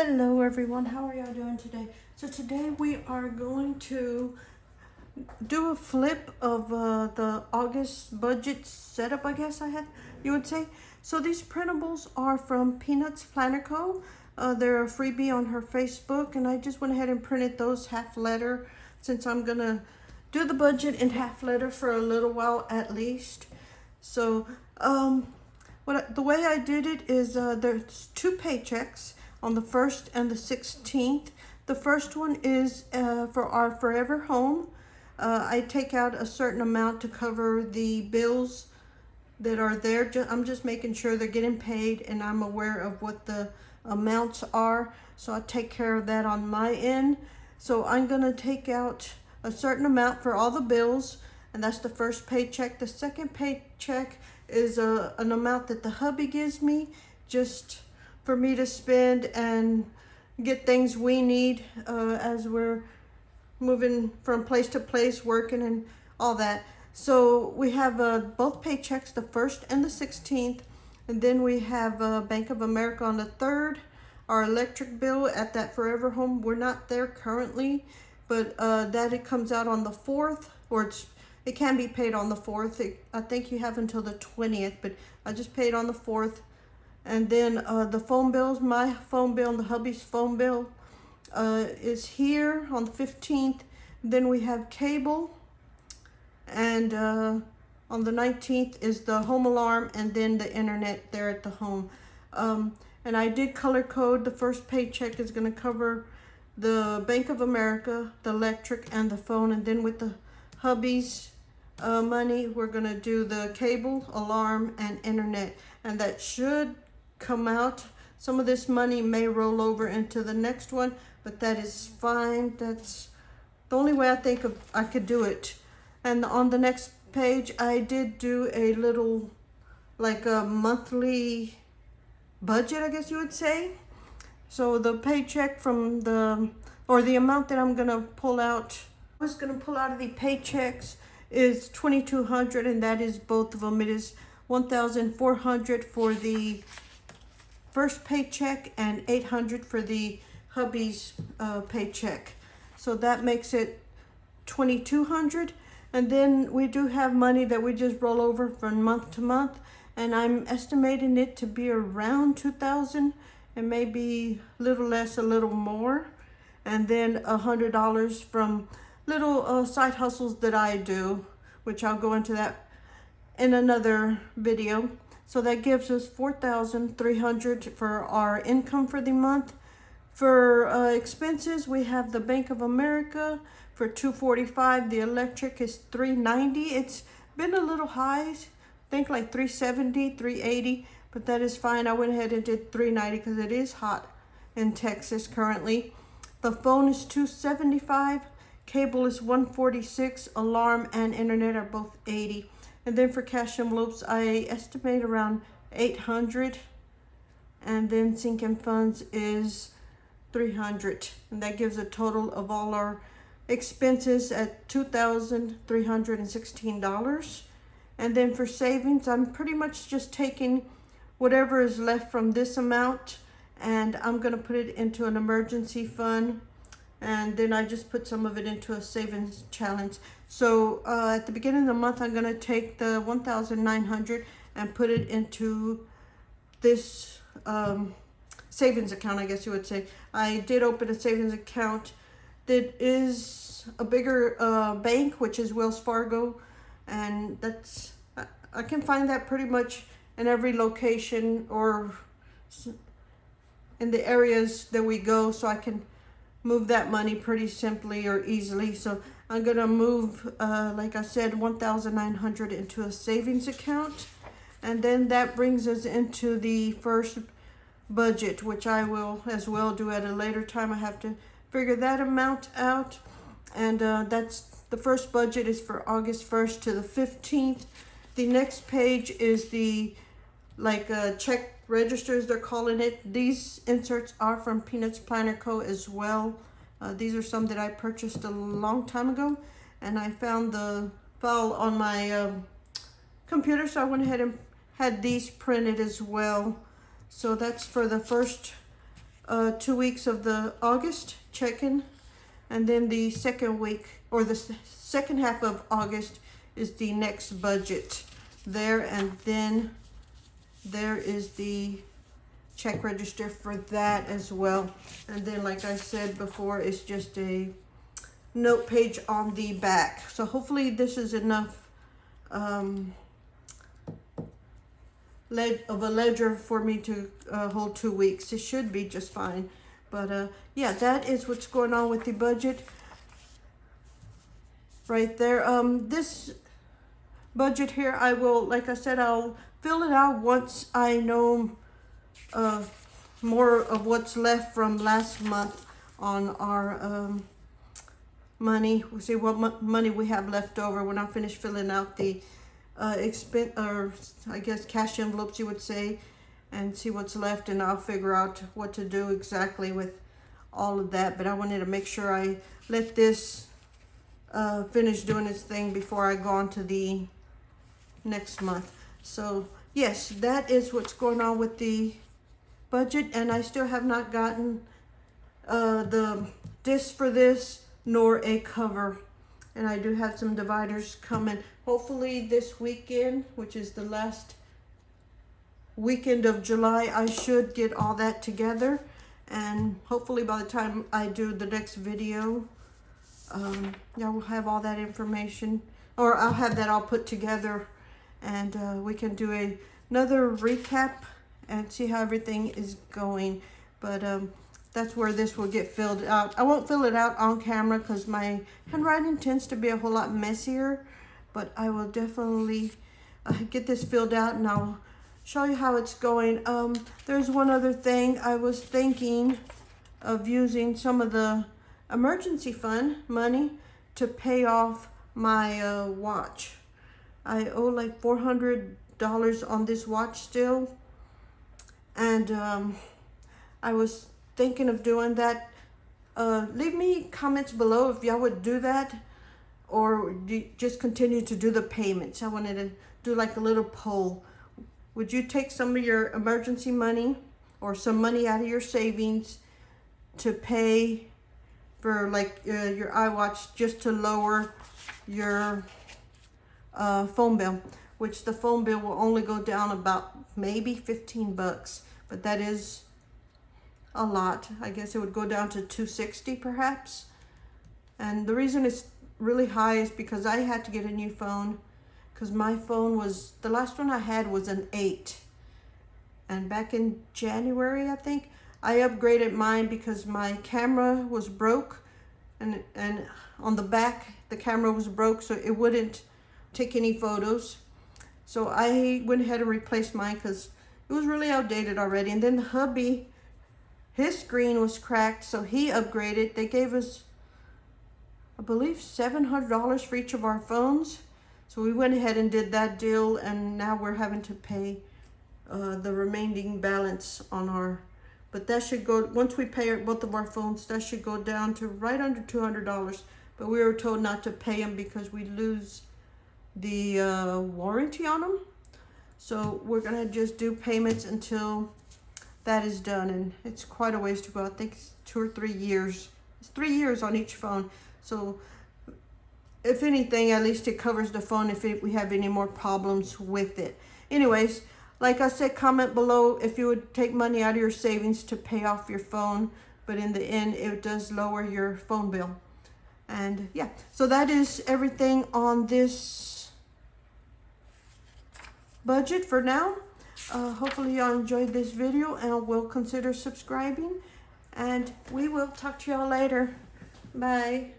Hello everyone, how are y'all doing today? So today we are going to do a flip of the August budget setup, I guess you would say. So these printables are from Peanuts Planner Co. They're a freebie on her Facebook, and I just went ahead and printed those half letter since I'm gonna do the budget in half letter for a little while at least. So the way I did it is there's two paychecks on the 1st and the 16th. The first one is for our forever home. I take out a certain amount to cover the bills that are there. I'm just making sure they're getting paid, and I'm aware of what the amounts are. So I take care of that on my end. So I'm gonna take out a certain amount for all the bills, and that's the first paycheck. The second paycheck is an amount that the hubby gives me just for me to spend and get things we need as we're moving from place to place, working and all that. So we have both paychecks, the 1st and the 16th, and then we have Bank of America on the 3rd. Our electric bill at that forever home, we're not there currently, but that it comes out on the 4th, or it can be paid on the 4th. I think you have until the 20th, but I just paid on the 4th. And then the phone bills, my phone bill and the hubby's phone bill is here on the 15th. Then we have cable, and on the 19th is the home alarm, and then the internet there at the home. And I did color code. The first paycheck is going to cover the Bank of America, the electric, and the phone. And then with the hubby's money, we're going to do the cable, alarm, and internet. And that should come out. Some of this money may roll over into the next one, but that is fine. That's the only way I think I could do it. And on the next page, I did do a little, like a monthly budget, I guess you would say. So the paycheck from the amount that I'm gonna pull out, I was gonna pull out of the paychecks is $2,200, and that is both of them. It is $1,400 for the first paycheck and $800 for the hubby's paycheck. So that makes it $2,200. And then we do have money that we just roll over from month to month, and I'm estimating it to be around $2,000, and maybe a little less, a little more. And then $100 from little side hustles that I do, which I'll go into that in another video. So that gives us $4,300 for our income for the month. For expenses, we have the Bank of America for $245. The electric is $390. It's been a little high, I think like $370, $380, but that is fine. I went ahead and did $390 because it is hot in Texas currently. The phone is $275. Cable is $146. Alarm and internet are both $80. And then for cash envelopes, I estimate around $800. And then sinking funds is $300. And that gives a total of all our expenses at $2,316. And then for savings, I'm pretty much just taking whatever is left from this amount, and I'm gonna put it into an emergency fund. And then I just put some of it into a savings challenge. So at the beginning of the month, I'm gonna take the $1,900 and put it into this savings account, I guess you would say. I did open a savings account that is a bigger bank, which is Wells Fargo, and I can find that pretty much in every location or in the areas that we go, so I can move that money pretty simply or easily. So I'm gonna move, like I said, $1,900 into a savings account, and then that brings us into the first budget, which I will as well do at a later time. I have to figure that amount out, and that's the first budget is for August 1st to the 15th. The next page is the check registers, they're calling it. These inserts are from Peanuts Planner Co. as well. These are some that I purchased a long time ago, and I found the file on my computer, so I went ahead and had these printed as well. So that's for the first 2 weeks of the August check-in, and then the second week, or the second half of August, is the next budget there, and then there is the check register for that as well. And then, like I said before, it's just a note page on the back. So hopefully this is enough of a ledger for me to hold 2 weeks. It should be just fine. But yeah, that is what's going on with the budget right there. This budget here, I will, like I said, I'll fill it out once I know more of what's left from last month on our money. We'll see what money we have left over when I finish filling out the expense, or I guess cash envelopes you would say, and see what's left, and I'll figure out what to do exactly with all of that. But I wanted to make sure I let this finish doing its thing before I go on to the next month. So yes, that is what's going on with the budget, and I still have not gotten the disc for this nor a cover, and I do have some dividers coming hopefully this weekend, which is the last weekend of July. I should get all that together, and hopefully by the time I do the next video, yeah, we'll have all that information, or I'll have that all put together, and we can do another recap and see how everything is going. But that's where this will get filled out. I won't fill it out on camera because my handwriting tends to be a whole lot messier, but I will definitely get this filled out, and I'll show you how it's going. There's one other thing. I was thinking of using some of the emergency fund money to pay off my watch. I owe like $400 on this watch still, and I was thinking of doing that. Leave me comments below if y'all would do that, or just continue to do the payments. I wanted to do like a little poll. Would you take some of your emergency money or some money out of your savings to pay for like your iWatch, just to lower your phone bill, which the phone bill will only go down about maybe 15 bucks, but that is a lot. I guess it would go down to 260 perhaps. And the reason it's really high is because I had to get a new phone, because my phone was, the last one I had was an 8, and back in January I think I upgraded mine because my camera was broke, and on the back the camera was broke, so it wouldn't take any photos. So I went ahead and replaced mine because it was really outdated already. And then the hubby, his screen was cracked, so he upgraded. They gave us, I believe, $700 for each of our phones. So we went ahead and did that deal, and now we're having to pay the remaining balance on our, but that should go, once we pay both of our phones, that should go down to right under $200. But we were told not to pay them because we lose the warranty on them. So we're gonna just do payments until that is done, and it's quite a ways to go. I think it's 2 or 3 years. It's 3 years on each phone. So if anything, at least it covers the phone if we have any more problems with it. Anyways, like I said, comment below if you would take money out of your savings to pay off your phone, but in the end it does lower your phone bill. And yeah, so that is everything on this budget for now. Hopefully y'all enjoyed this video and will consider subscribing, and we will talk to y'all later. Bye.